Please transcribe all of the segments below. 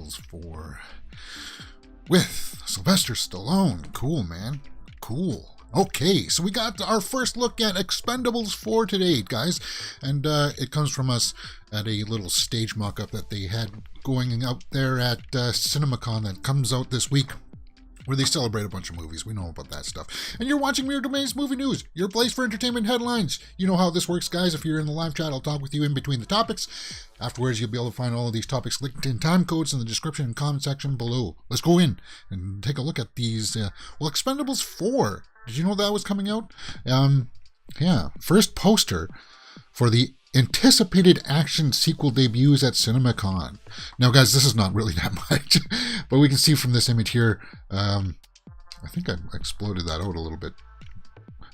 Expendables 4 with Sylvester Stallone. Cool, man. Cool. Okay, so we got our first look at Expendables 4 today, guys. And it comes from us at a little stage mock-up that they had going out there at CinemaCon that comes out this week, where they celebrate a bunch of movies. We know about that stuff. And you're watching Mirror Domain's Movie News, your place for entertainment headlines. You know how this works, guys. If you're in the live chat, I'll talk with you in between the topics. Afterwards, you'll be able to find all of these topics linked in time codes in the description and comment section below. Let's go in and take a look at these. Expendables 4. Did you know that was coming out? Yeah. First poster for the anticipated action sequel debuts at CinemaCon. Now, guys, this is not really that much, but we can see from this image here, I think I exploded that out a little bit.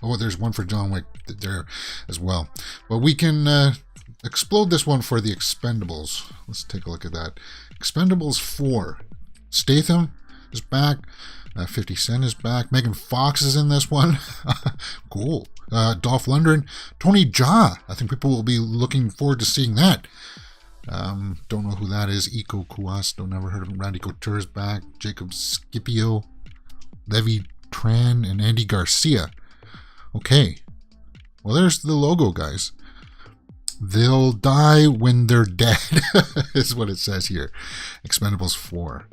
Oh, there's one for John Wick there as well. But we can explode this one for the Expendables. Let's take a look at that. Expendables 4. Statham is back. 50 Cent is back. Megan Fox is in this one. Cool. Dolph Lundgren. Tony Jaa. I think people will be looking forward to seeing that. Don't know who that is. Iko Kuas. Don't never heard of him. Randy Couture's back. Jacob Scipio. Levi Tran and Andy Garcia. Okay. Well, there's the logo, guys. They'll die when they're dead, is what it says here. Expendables 4.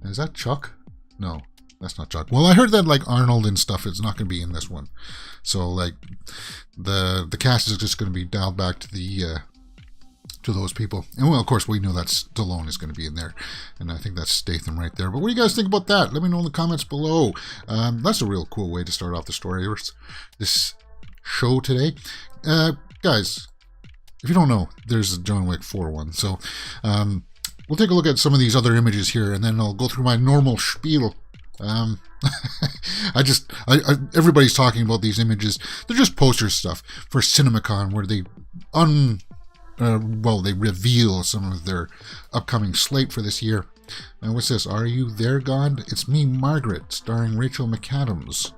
Is that Chuck? No, that's not Chuck. Well, I heard that like Arnold and stuff is not going to be in this one. So like the cast is just going to be dialed back to the to those people. And well, of course, we know that Stallone is going to be in there. And I think that's Statham right there. But what do you guys think about that? Let me know in the comments below. That's a real cool way to start off the story. This show today. Guys, if you don't know, there's a John Wick 4 one. So we'll take a look at some of these other images here, and then I'll go through my normal spiel. Everybody's talking about these images. They're just poster stuff for CinemaCon, where they they reveal some of their upcoming slate for this year. And what's this? Are You There, God? It's Me, Margaret, starring Rachel McAdams.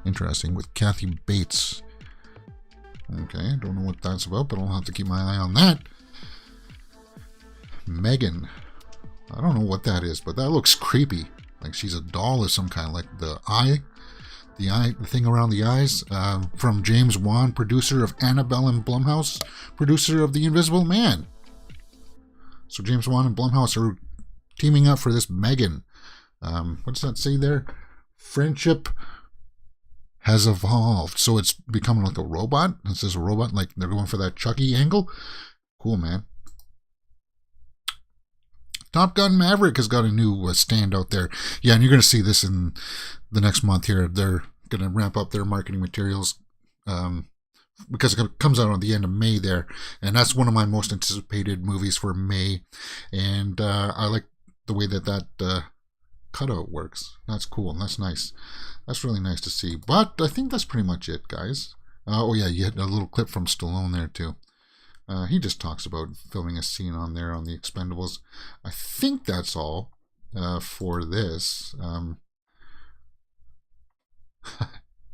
Interesting, with Kathy Bates. Okay, don't know what that's about, but I'll have to keep my eye on that. Megan. I don't know what that is, but that looks creepy. Like she's a doll of some kind, like the thing around the eyes. From James Wan, producer of Annabelle and Blumhouse, producer of The Invisible Man. So James Wan and Blumhouse are teaming up for this Megan. What does that say there? Friendship has evolved. So it's becoming like a robot. It says a robot, like they're going for that Chucky angle. Cool, man. Top Gun Maverick has got a new stand out there. Yeah, and you're going to see this in the next month here. They're going to ramp up their marketing materials because it comes out on the end of May there. And that's one of my most anticipated movies for May. And I like the way that cutout works. That's cool. That's nice. That's really nice to see. But I think that's pretty much it, guys. Oh, yeah, you had a little clip from Stallone there, too. He just talks about filming a scene on there on the Expendables. I think that's all for this.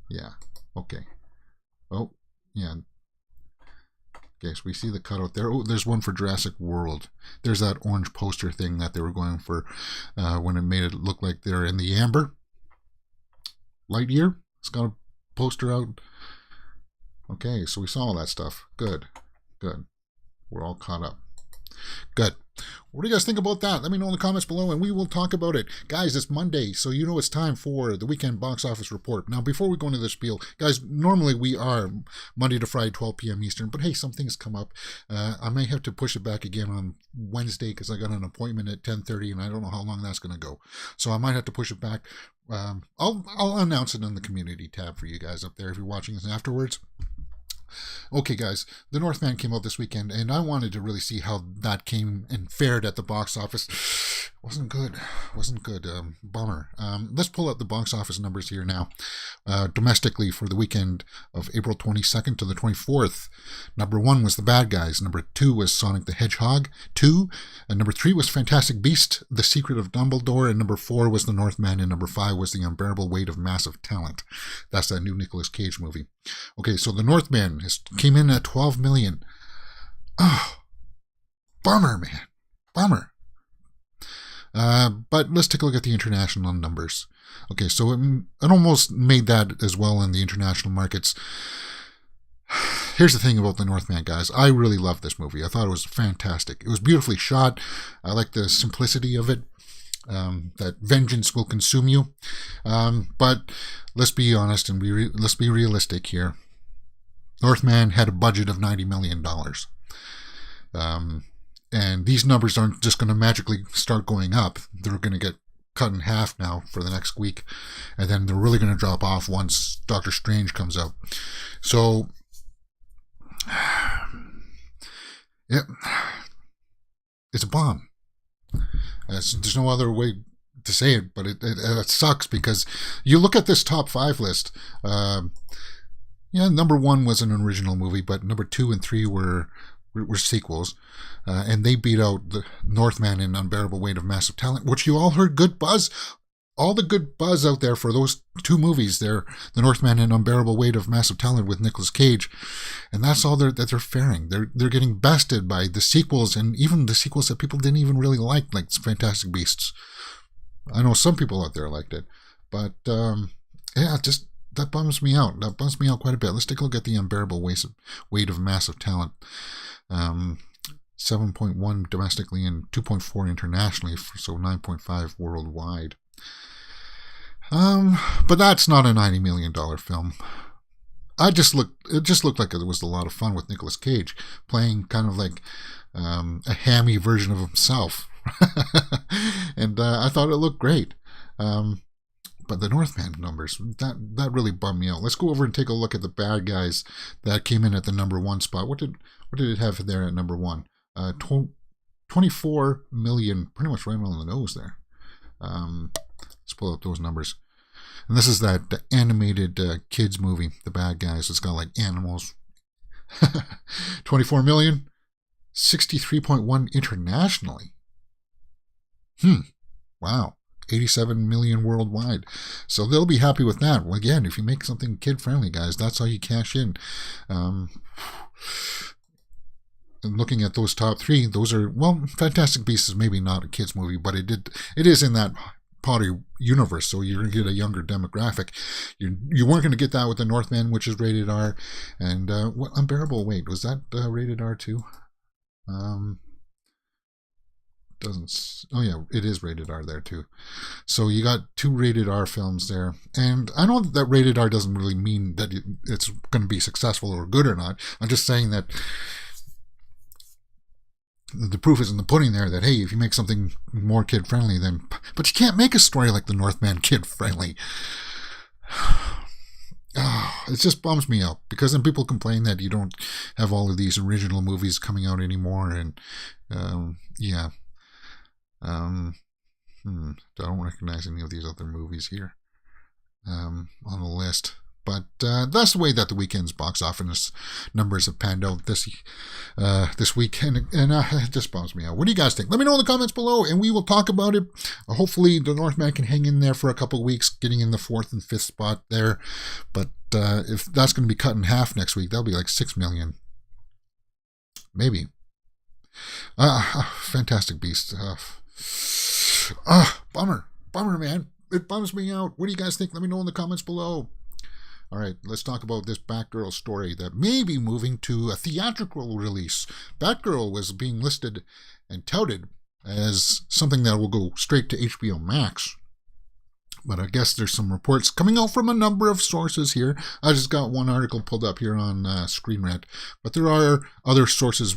Yeah. Okay. Oh, yeah. Okay, so we see the cutout there. Oh, there's one for Jurassic World. There's that orange poster thing that they were going for when it made it look like they're in the amber. Lightyear. It's got a poster out. Okay, so we saw all that stuff. Good. Good. We're all caught up. Good. What do you guys think about that? Let me know in the comments below and we will talk about it. Guys, it's Monday, so you know it's time for the weekend box office report. Now, before we go into the spiel, guys, normally we are Monday to Friday, 12 p.m. Eastern, but hey, some things come up. I may have to push it back again on Wednesday because I got an appointment at 10:30 and I don't know how long that's going to go. So I might have to push it back. I'll announce it in the community tab for you guys up there if you're watching this afterwards. Okay, guys, The Northman came out this weekend, and I wanted to really see how that came and fared at the box office. Wasn't good. Bummer. Let's pull up the box office numbers here now. Domestically for the weekend of April 22nd to the 24th. Number 1 was The Bad Guys. Number 2 was Sonic the Hedgehog 2. And number 3 was Fantastic Beasts, The Secret of Dumbledore. And number 4 was The Northman. And number 5 was The Unbearable Weight of Massive Talent. That's that new Nicolas Cage movie. Okay, so The Northman came in at 12 million. Oh, bummer, man. Bummer. But let's take a look at the international numbers. Okay, so it almost made that as well in the international markets. Here's the thing about The Northman, guys. I really loved this movie. I thought it was fantastic. It was beautifully shot. I like the simplicity of it. That vengeance will consume you. But let's be honest and let's be realistic here. Northman had a budget of $90 million. And these numbers aren't just going to magically start going up. They're going to get cut in half now for the next week. And then they're really going to drop off once Doctor Strange comes out. So, it's a bomb. There's no other way to say it, but it sucks because you look at this top 5 list. Number 1 was an original movie, but number 2 and 3 were sequels, and they beat out the Northman and Unbearable Weight of Massive Talent, which you all heard good buzz. All the good buzz out there for those 2 movies there, The Northman and Unbearable Weight of Massive Talent with Nicolas Cage, and that's all that they're faring. They're getting bested by the sequels, and even the sequels that people didn't even really like Fantastic Beasts. I know some people out there liked it, but just that bums me out. That bums me out quite a bit. Let's take a look at the Unbearable Weight of Massive Talent. 7.1 domestically and 2.4 internationally, so 9.5 worldwide. But that's not a $90 million film. It just looked like it was a lot of fun with Nicolas Cage playing kind of like a hammy version of himself. And I thought it looked great. But the Northman numbers, that really bummed me out. Let's go over and take a look at the bad guys that came in at the number 1 spot. What did it have there at number 1? 24 million, pretty much right on the nose there. Let's pull up those numbers. And this is that animated kids movie, The Bad Guys. It's got like animals. 24 million, 63.1 internationally. Wow. 87 million worldwide. So they'll be happy with that. Well, again, if you make something kid-friendly, guys, that's how you cash in. And looking at those top 3, those are, well, Fantastic Beasts is maybe not a kids movie, but it is in that Potter universe, so you're going to get a younger demographic. You weren't going to get that with the Northman, which is rated R. And what Unbearable Weight, was that rated R too? Oh yeah, it is rated R there too. So you got 2 rated R films there. And I know that rated R doesn't really mean that it's going to be successful or good or not. I'm just saying that the proof is in the pudding there, that, hey, if you make something more kid-friendly, then... But you can't make a story like the Northman kid-friendly. It just bums me out, because then people complain that you don't have all of these original movies coming out anymore, and I don't recognize any of these other movies here on the list. But that's the way that the weekend's box office numbers have panned out this week, and it just bums me out. What do you guys think? Let me know in the comments below, and we will talk about it. Hopefully, the Northman can hang in there for a couple of weeks, getting in the 4th and 5th spot there. But if that's going to be cut in half next week, that'll be like 6 million, maybe. Fantastic Beast. Bummer, man. It bums me out. What do you guys think? Let me know in the comments below. All right, let's talk about this Batgirl story that may be moving to a theatrical release. Batgirl was being listed and touted as something that will go straight to HBO Max. But I guess there's some reports coming out from a number of sources here. I just got one article pulled up here on Screen Rant. But there are other sources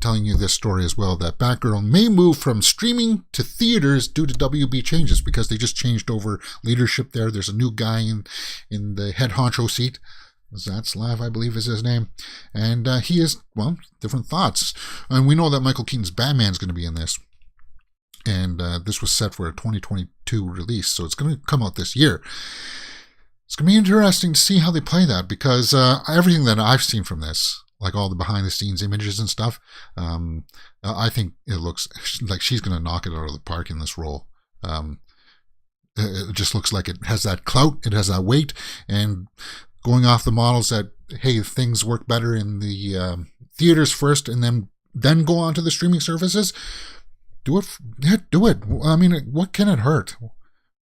telling you this story as well, that Batgirl may move from streaming to theaters due to WB changes, because they just changed over leadership there. There's a new guy in the head honcho seat. Zaslav, I believe is his name. And he has, well, different thoughts. And we know that Michael Keaton's Batman's going to be in this. And this was set for a 2022 release, so it's going to come out this year. It's going to be interesting to see how they play that, because everything that I've seen from this, like all the behind-the-scenes images and stuff, I think it looks like she's going to knock it out of the park in this role. It just looks like it has that clout, it has that weight, and going off the models that, hey, things work better in the theaters first and then go on to the streaming services, do it. Yeah, do it. I mean, what can it hurt?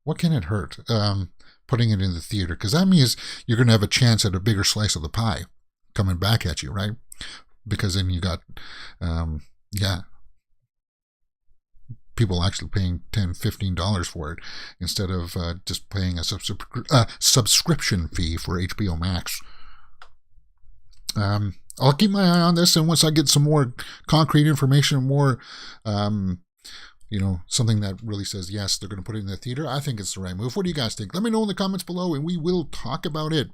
What can it hurt? Putting it in the theater, because that means you're going to have a chance at a bigger slice of the pie coming back at you, right? Because then you got, people actually paying $10-15 for it instead of just paying a subscription fee for HBO Max. I'll keep my eye on this, and once I get some more concrete information, more something that really says, yes, they're going to put it in the theater, I think it's the right move. What do you guys think? Let me know in the comments below, and we will talk about it.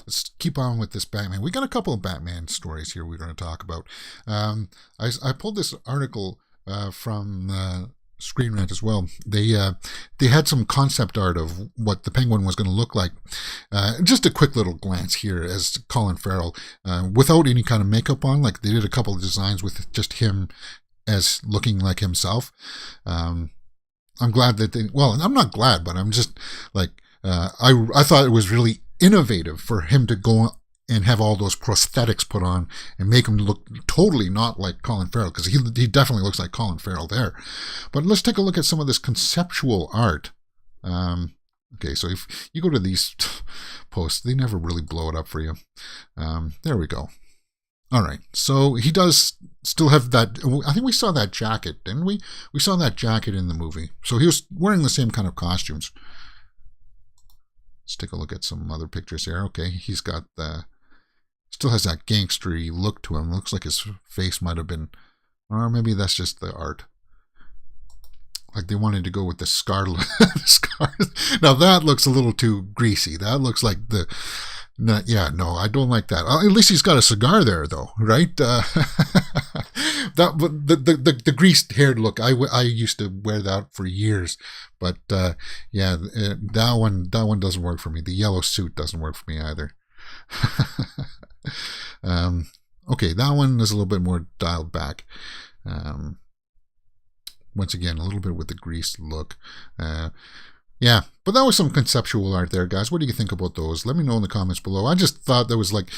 Let's keep on with this Batman. We got a couple of Batman stories here we're going to talk about. I pulled this article from Screen Rant as well. They had some concept art of what the Penguin was going to look like. Just a quick little glance here as Colin Farrell, without any kind of makeup on. Like, they did a couple of designs with just him as looking like himself. I'm glad that I'm not glad, but I'm just like, I thought it was really innovative for him to go and have all those prosthetics put on and make him look totally not like Colin Farrell, because he definitely looks like Colin Farrell there. But let's take a look at some of this conceptual art. Okay, so if you go to these posts, they never really blow it up for you. There we go. All right, so he does still have that. I think we saw that jacket, didn't we? We saw that jacket in the movie. So he was wearing the same kind of costumes. Let's take a look at some other pictures here. Okay, he's got still has that gangstery look to him. Looks like his face might have been, or maybe that's just the art. Like they wanted to go with the scar. Now that looks a little too greasy. That looks like no, I don't like that. At least he's got a cigar there, though, right? The greased haired look. I used to wear that for years, but that one doesn't work for me. The yellow suit doesn't work for me either. Okay, that one is a little bit more dialed back. Once again, a little bit with the greased look. Yeah, but that was some conceptual art there, guys. What do you think about those? Let me know in the comments below. I just thought that was like,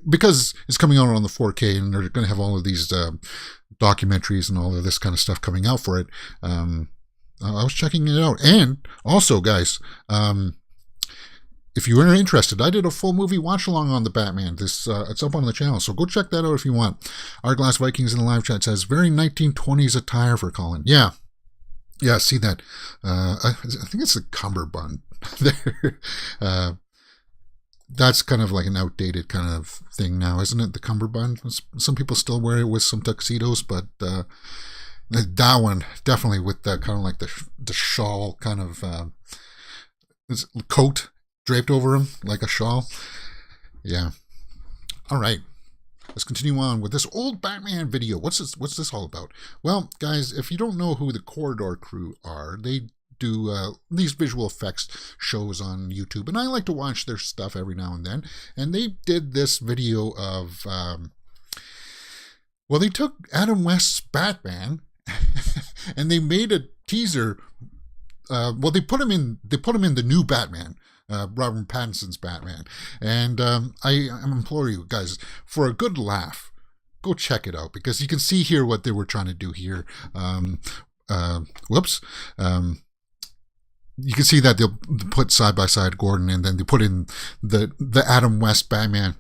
because it's coming out on the 4K and they're going to have all of these documentaries and all of this kind of stuff coming out for it. I was checking it out. And also, guys, if you are interested, I did a full movie watch along on the Batman. It's up on the channel, so go check that out if you want. Our Glass Vikings in the live chat says, very 1920s attire for Colin. Yeah, see that. I think it's a cummerbund there. That's kind of like an outdated kind of thing now, isn't it? The cummerbund. Some people still wear it with some tuxedos, but that one definitely with that kind of like the shawl kind of coat draped over him like a shawl. Yeah. All right. Let's continue on with this old Batman video. What's this all about? Well, guys, if you don't know who the Corridor Crew are, they do these visual effects shows on YouTube, and I like to watch their stuff every now and then. And they did this video of, they took Adam West's Batman, and they made a teaser. They put him in the new Batman. Robert Pattinson's Batman. And I implore you guys, for a good laugh, go check it out, because you can see here what they were trying to do here. You can see that they'll put side by side Gordon, and then they put in the Adam West Batman.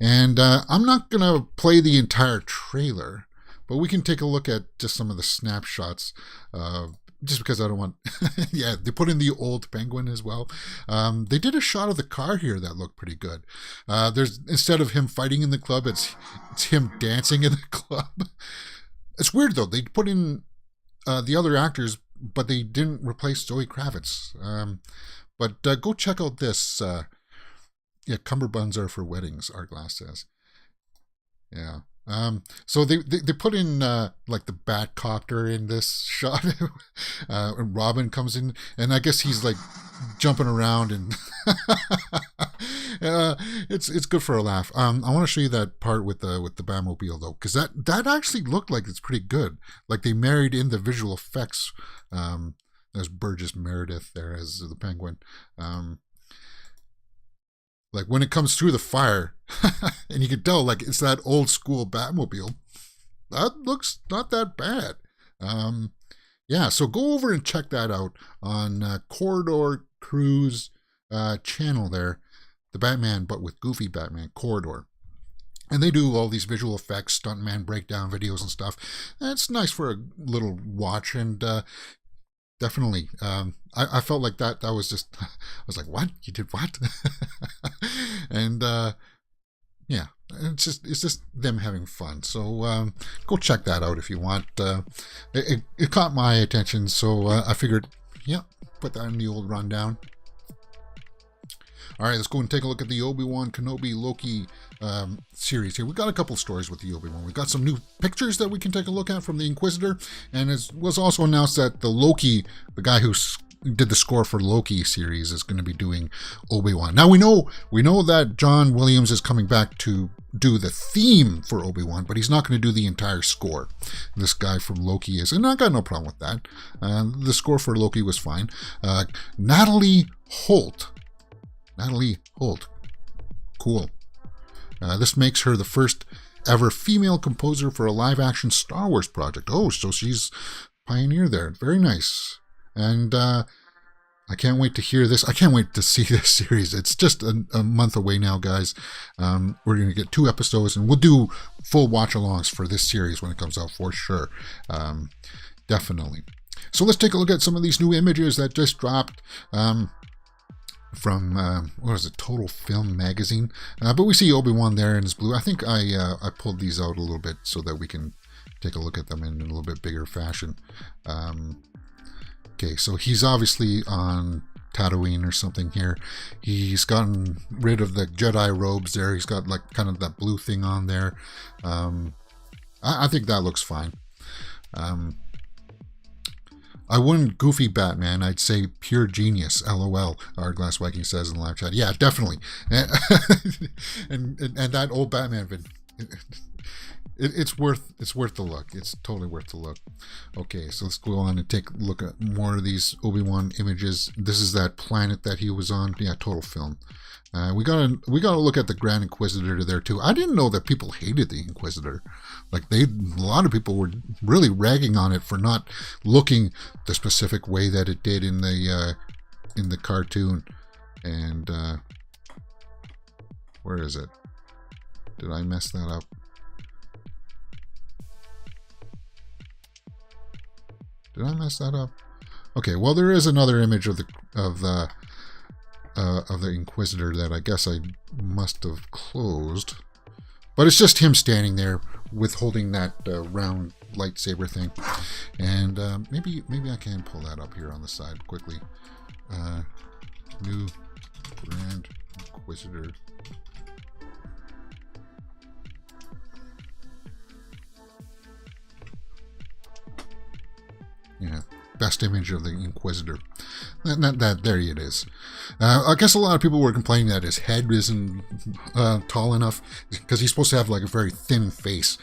And I'm not going to play the entire trailer, but we can take a look at just some of the snapshots just because I don't want... Yeah, they put in the old Penguin as well. They did a shot of the car here that looked pretty good. Instead of him fighting in the club, it's him dancing in the club. It's weird, though. They put in the other actors, but they didn't replace Zoe Kravitz. But go check out this. Cummerbunds are for weddings, Artglass says. Yeah. So they put in like the Batcopter in this shot. And Robin comes in, and I guess he's like jumping around, and it's good for a laugh. I want to show you that part with the Batmobile though, because that actually looked like it's pretty good. Like they married in the visual effects. There's Burgess Meredith there as the Penguin. Like when it comes through the fire, and you can tell like it's that old school Batmobile. That looks not that bad. Yeah, so go over and check that out on Corridor Crew's channel there, the Batman, but with Goofy Batman, Corridor. And they do all these visual effects, stuntman breakdown videos and stuff. And it's nice for a little watch, and definitely, I felt like that was just, I was like, what? You did what? And yeah, it's just them having fun. So go check that out if you want. It caught my attention, so I figured, yeah, put that in the old rundown. All right, let's go and take a look at the Obi-Wan Kenobi Loki series here. We got a couple stories with the Obi-Wan. We got some new pictures that we can take a look at from the Inquisitor, and it was also announced that the Loki, the guy who did the score for Loki series, is going to be doing Obi-Wan. Now we know that John Williams is coming back to do the theme for Obi-Wan, but he's not going to do the entire score. This guy from Loki is, and I got no problem with that. The score for Loki was fine. Natalie Holt, cool. This makes her the first ever female composer for a live-action Star Wars project. Oh, so she's pioneer there. Very nice. And I can't wait to hear this. I can't wait to see this series. It's just a month away now, guys. We're going to get 2 episodes, and we'll do full watch-alongs for this series when it comes out for sure. Definitely. So let's take a look at some of these new images that just dropped. From what is it, Total Film Magazine, but we see Obi-Wan there in his blue. I think I pulled these out a little bit so that we can take a look at them in a little bit bigger fashion. Okay, so he's obviously on Tatooine or something here. He's gotten rid of the Jedi robes there. He's got like kind of that blue thing on there. I think that looks fine. I wouldn't Goofy Batman. I'd say pure genius. LOL. Hourglass Viking says in the live chat. Yeah, definitely. And that Old Batman Vid. It's worth the look. It's totally worth the look. Okay, so let's go on and take a look at more of these Obi-Wan images. This is that planet that he was on. Yeah, Total Film. We gotta look at the Grand Inquisitor there too. I didn't know that people hated the Inquisitor. Like a lot of people were really ragging on it for not looking the specific way that it did in the cartoon. And where is it? Did I mess that up? Did I mess that up? Okay, well there is another image of the Inquisitor that I guess I must have closed, but it's just him standing there with holding that round lightsaber thing, and maybe I can pull that up here on the side quickly. New Grand Inquisitor. Yeah, best image of the Inquisitor. That there it is. I guess a lot of people were complaining that his head isn't tall enough because he's supposed to have like a very thin face.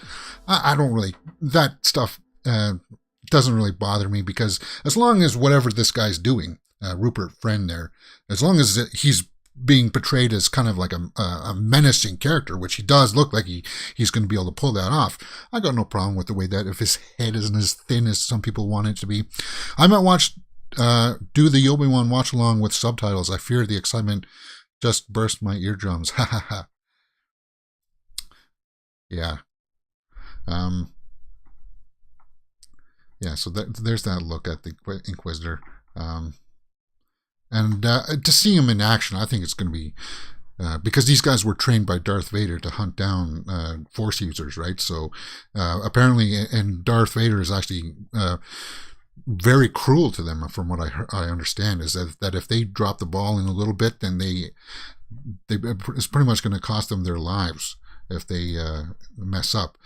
I don't really, that stuff doesn't really bother me, because as long as whatever this guy's doing, Rupert Friend there, as long as he's being portrayed as kind of like a menacing character, which he does look like he's going to be able to pull that off, I got no problem with the way that if his head isn't as thin as some people want it to be. I might do the Obi-Wan watch along with subtitles. I fear the excitement just burst my eardrums. Ha ha ha. Yeah. Yeah, so there's that look at the Inquisitor. And to see him in action, I think it's going to be, because these guys were trained by Darth Vader to hunt down Force users, right? So apparently, and Darth Vader is actually very cruel to them, from what I understand, is that if they drop the ball in a little bit, then it's pretty much going to cost them their lives if they mess up.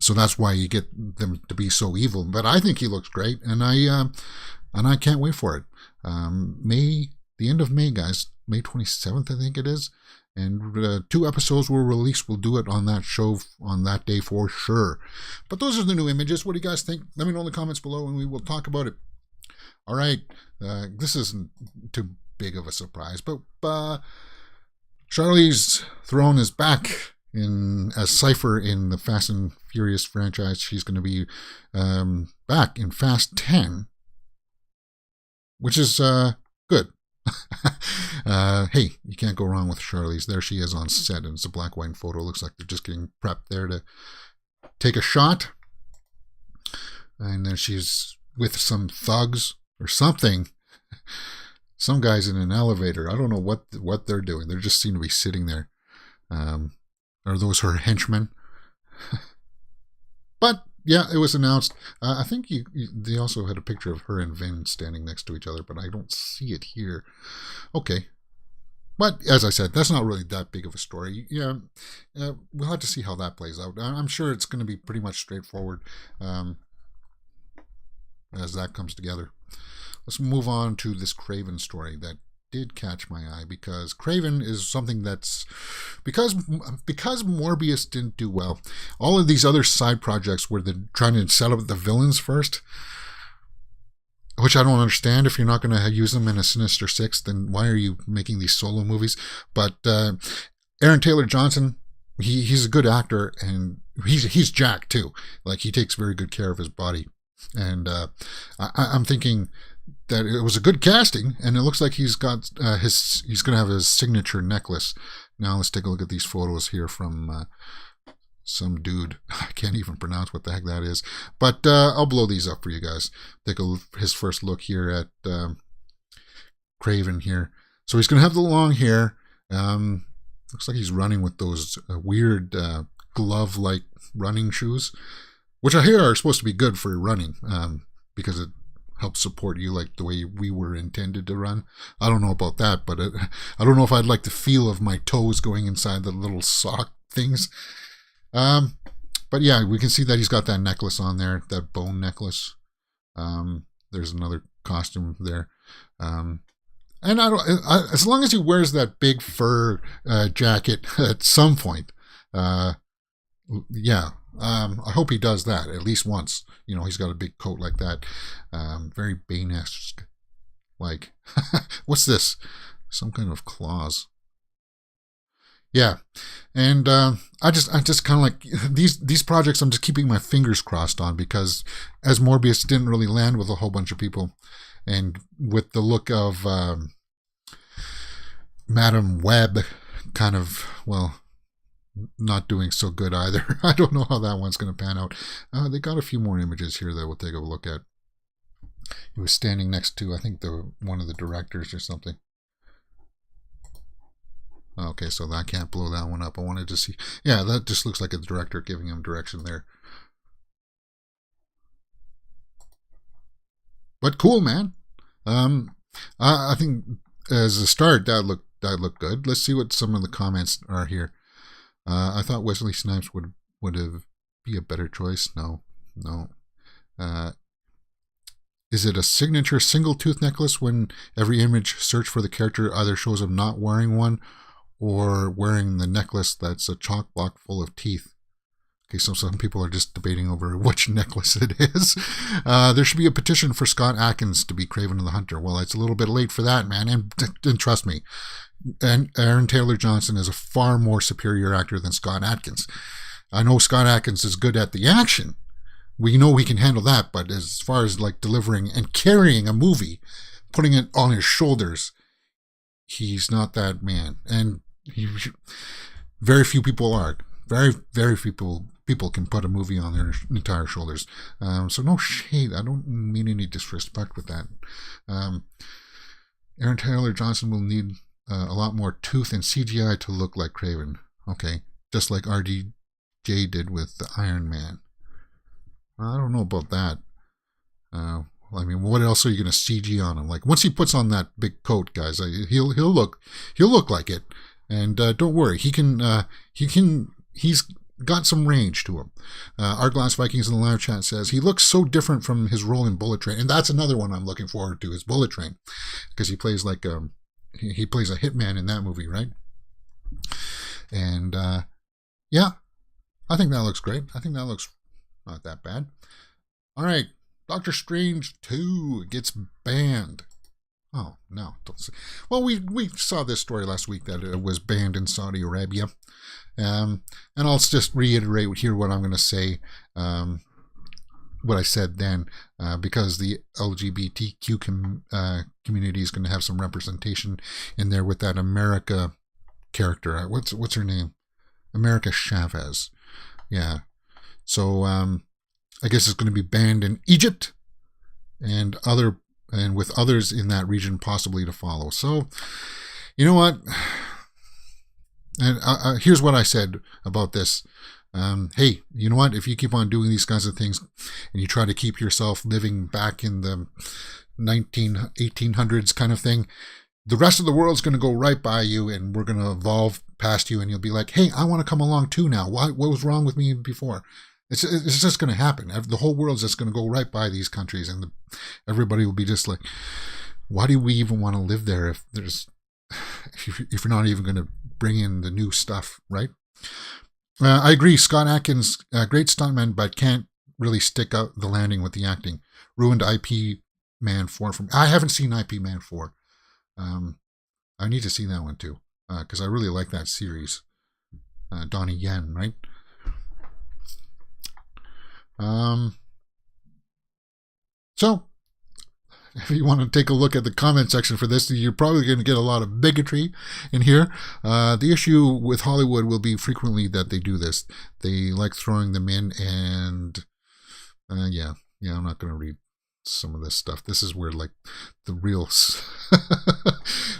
So that's why you get them to be so evil. But I think he looks great, and I can't wait for it. The end of May, guys, May 27th, I think it is. And 2 episodes will release. We'll do it on that show on that day for sure. But those are the new images. What do you guys think? Let me know in the comments below, and we will talk about it. All right. This isn't too big of a surprise, but Charlize Theron is back in as Cypher in the Fast and Furious franchise. She's going to be back in Fast 10, which is good. Hey, you can't go wrong with Charlize. There she is on set, and it's a black white photo. Looks like they're just getting prepped there to take a shot. And then she's with some thugs or something. Some guys in an elevator. I don't know what they're doing. They just seem to be sitting there. Are those her henchmen? But yeah, it was announced. I think they also had a picture of her and Vin standing next to each other, but I don't see it here. Okay. But as I said, that's not really that big of a story. Yeah, we'll have to see how that plays out. I'm sure it's going to be pretty much straightforward as that comes together. Let's move on to this Kraven story that did catch my eye, because Kraven is something that's because Morbius didn't do well. All of these other side projects where they're trying to set up the villains first, which I don't understand. If you're not going to use them in a Sinister Six, then why are you making these solo movies? But Aaron Taylor Johnson, he's a good actor, and he's Jack too. Like, he takes very good care of his body, and I'm thinking that it was a good casting, and it looks like he's going to have his signature necklace. Now let's take a look at these photos here from some dude. I can't even pronounce what the heck that is, but I'll blow these up for you guys. Take his first look here at Kraven here. So he's going to have the long hair. Looks like he's running with those weird glove-like running shoes, which I hear are supposed to be good for running because it helps support you like the way we were intended to run. I don't know about that, but I don't know if I'd like the feel of my toes going inside the little sock things. But yeah, we can see that he's got that necklace on there, that bone necklace. There's another costume there. And as long as he wears that big fur jacket at some point, yeah. I hope he does that at least once. You know, he's got a big coat like that. Very Bane-esque. Like, what's this? Some kind of claws. Yeah. And I just kind of like these projects I'm just keeping my fingers crossed on, because as Morbius didn't really land with a whole bunch of people, and with the look of Madam Web kind of, well, not doing so good either. I don't know how that one's going to pan out. They got a few more images here that we'll take a look at. He was standing next to, I think, one of the directors or something. Okay, so I can't blow that one up. I wanted to see. Yeah, that just looks like a director giving him direction there. But cool, man. I think as a start, that looked good. Let's see what some of the comments are here. I thought Wesley Snipes would have be a better choice. No. Is it a signature single tooth necklace when every image search for the character either shows him not wearing one or wearing the necklace that's a chalk block full of teeth? Okay, so some people are just debating over which necklace it is. There should be a petition for Scott Adkins to be Kraven the Hunter. Well, it's a little bit late for that, man. And trust me, and Aaron Taylor Johnson is a far more superior actor than Scott Adkins. I know Scott Adkins is good at the action. We know he can handle that, but as far as like delivering and carrying a movie, putting it on his shoulders, he's not that man. And very few people are. Very, very few people can put a movie on their entire shoulders. So no shade. I don't mean any disrespect with that. Aaron Taylor Johnson will need a lot more tooth and CGI to look like Kraven. Okay, just like RDJ did with the Iron Man. I don't know about that. I mean, what else are you going to CG on him? Like, once he puts on that big coat, guys, he'll look like it. And don't worry, he's got some range to him. Arglass Vikings in the live chat says he looks so different from his role in Bullet Train, and that's another one I'm looking forward to, is Bullet Train, because he plays like he plays a hitman in that movie, right? And yeah, I think that looks great. I think that looks not that bad. All right, Doctor Strange 2 gets banned. Oh, no. Don't say. Well, we saw this story last week that it was banned in Saudi Arabia. And I'll just reiterate here what I'm going to say, what I said then, because the LGBTQ community is going to have some representation in there with that America character. What's her name? America Chavez. Yeah. So I guess it's going to be banned in Egypt and with others in that region possibly to follow. So, you know what? And here's what I said about this. Hey, you know what? If you keep on doing these kinds of things and you try to keep yourself living back in the 1800s kind of thing, the rest of the world's going to go right by you, and we're going to evolve past you, and you'll be like, hey, I want to come along too now. What was wrong with me before? It's just going to happen. The whole world's just going to go right by these countries, and everybody will be just like, why do we even want to live there if you're not even going to bring in the new stuff, right? I agree. Scott Adkins, great stuntman, but can't really stick out the landing with the acting. Ruined IP Man 4 from. I haven't seen IP Man 4. I need to see that one too, because I really like that series. Donnie Yen, right? So, if you want to take a look at the comment section for this, you're probably going to get a lot of bigotry in here. The issue with Hollywood will be frequently that they do this. They like throwing them in, and yeah, I'm not going to read some of this stuff. This is where like the real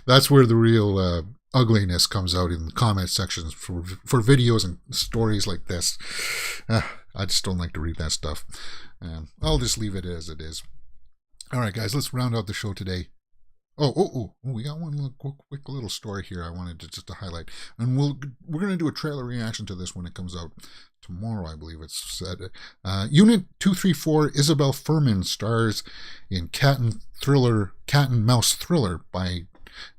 that's where the real ugliness comes out in the comment sections for videos and stories like this. I just don't like to read that stuff. I'll just leave it as it is. All right, guys, let's round out the show today. We got one quick little story here I wanted to highlight, and we're going to do a trailer reaction to this when it comes out tomorrow, I believe it's said. Unit 234 Isabel Fuhrman stars in cat and mouse thriller by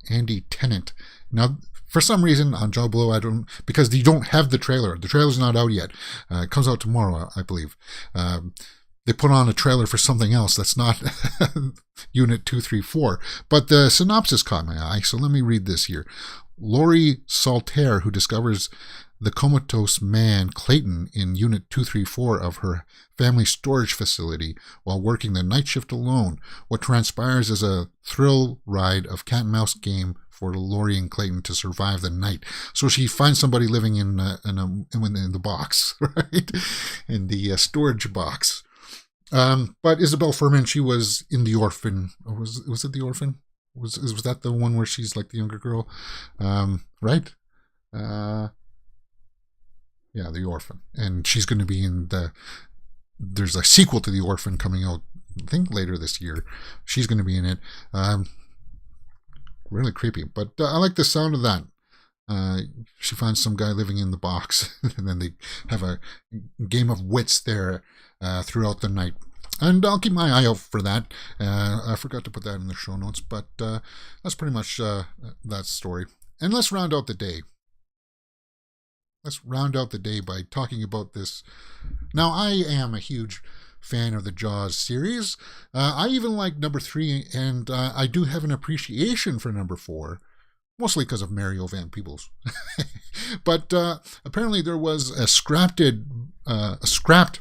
Andy Tennant. Now, for some reason on Joe Blow, because you don't have the trailer. The trailer's not out yet. It comes out tomorrow, I believe. They put on a trailer for something else that's not Unit 234. But the synopsis caught my eye, so let me read this here. Laurie Saltaire, who discovers the comatose man Clayton in Unit 234 of her family storage facility while working the night shift alone. What transpires is a thrill ride of cat and mouse game for Laurie and Clayton to survive the night. So she finds somebody living in the box, right? In the storage box. But Isabel Fuhrman, she was in The Orphan. Was it The Orphan? Was that the one where she's like the younger girl? Right? Yeah, The Orphan. And she's going to be in there's a sequel to The Orphan coming out, I think later this year. She's going to be in it. Really creepy. But I like the sound of that. She finds some guy living in the box, and then they have a game of wits there throughout the night. And I'll keep my eye out for that. I forgot to put that in the show notes, but that's pretty much that story. And let's round out the day. Let's round out the day by talking about this. Now, I am a huge fan of the Jaws series. I even like number 3, and I do have an appreciation for number 4. Mostly because of Mario Van Peebles. But apparently there was a scrapped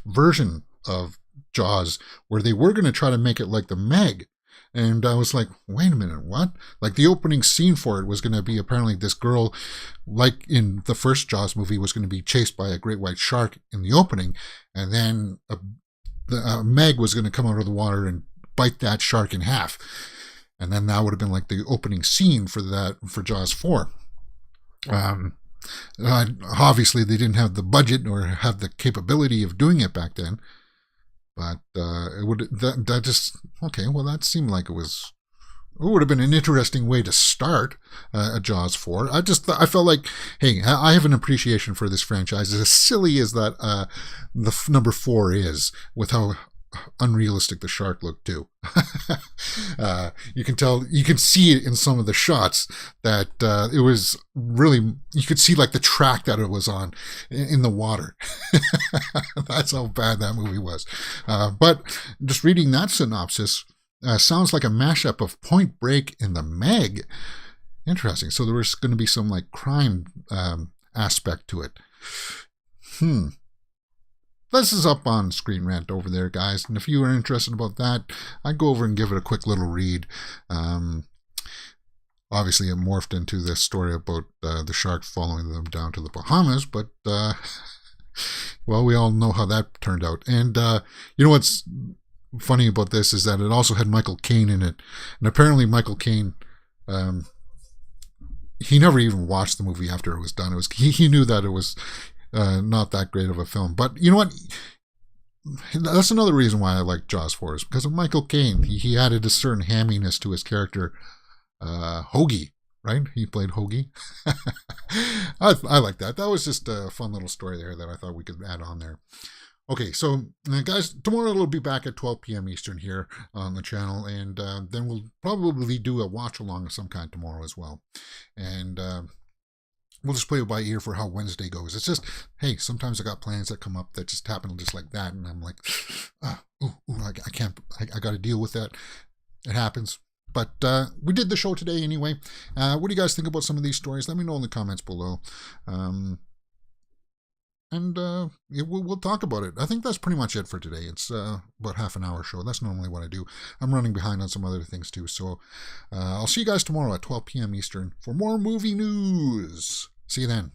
version of Jaws where they were going to try to make it like the Meg. And I was like, wait a minute, what? Like the opening scene for it was going to be apparently this girl, like in the first Jaws movie, was going to be chased by a great white shark in the opening. And then the Meg was going to come out of the water and bite that shark in half. And then that would have been like the opening scene for Jaws 4. Obviously, they didn't have the budget or have the capability of doing it back then. But that seemed like it would have been an interesting way to start a Jaws 4. I felt like, hey, I have an appreciation for this franchise, as silly as that the number 4 is, with how unrealistic the shark looked too. You can see it in some of the shots that it was really, you could see like the track that it was on in the water. That's how bad that movie was. But just reading that synopsis, sounds like a mashup of Point Break and The Meg. Interesting. So there was going to be some like crime aspect to it. This is up on Screen Rant over there, guys. And if you are interested about that, I'd go over and give it a quick little read. Obviously, it morphed into this story about the shark following them down to the Bahamas, but, well, we all know how that turned out. And you know what's funny about this is that it also had Michael Caine in it. And apparently Michael Caine, he never even watched the movie after it was done. He knew that it was not that great of a film. But you know what? That's another reason why I like Jaws 4 is because of Michael Caine. He added a certain hamminess to his character. Hoagie, right? He played Hoagie. I like that. That was just a fun little story there that I thought we could add on there. Okay, so guys, tomorrow we'll be back at 12 p.m. Eastern here on the channel, and then we'll probably do a watch along of some kind tomorrow as well. And we'll just play it by ear for how Wednesday goes. It's just, hey, sometimes I got plans that come up that just happen just like that, and I'm like, I can't, I got to deal with that. It happens. But we did the show today anyway. What do you guys think about some of these stories? Let me know in the comments below. We'll talk about it. I think that's pretty much it for today. It's about half an hour show. That's normally what I do. I'm running behind on some other things too. So I'll see you guys tomorrow at 12 p.m. Eastern for more movie news. See you then.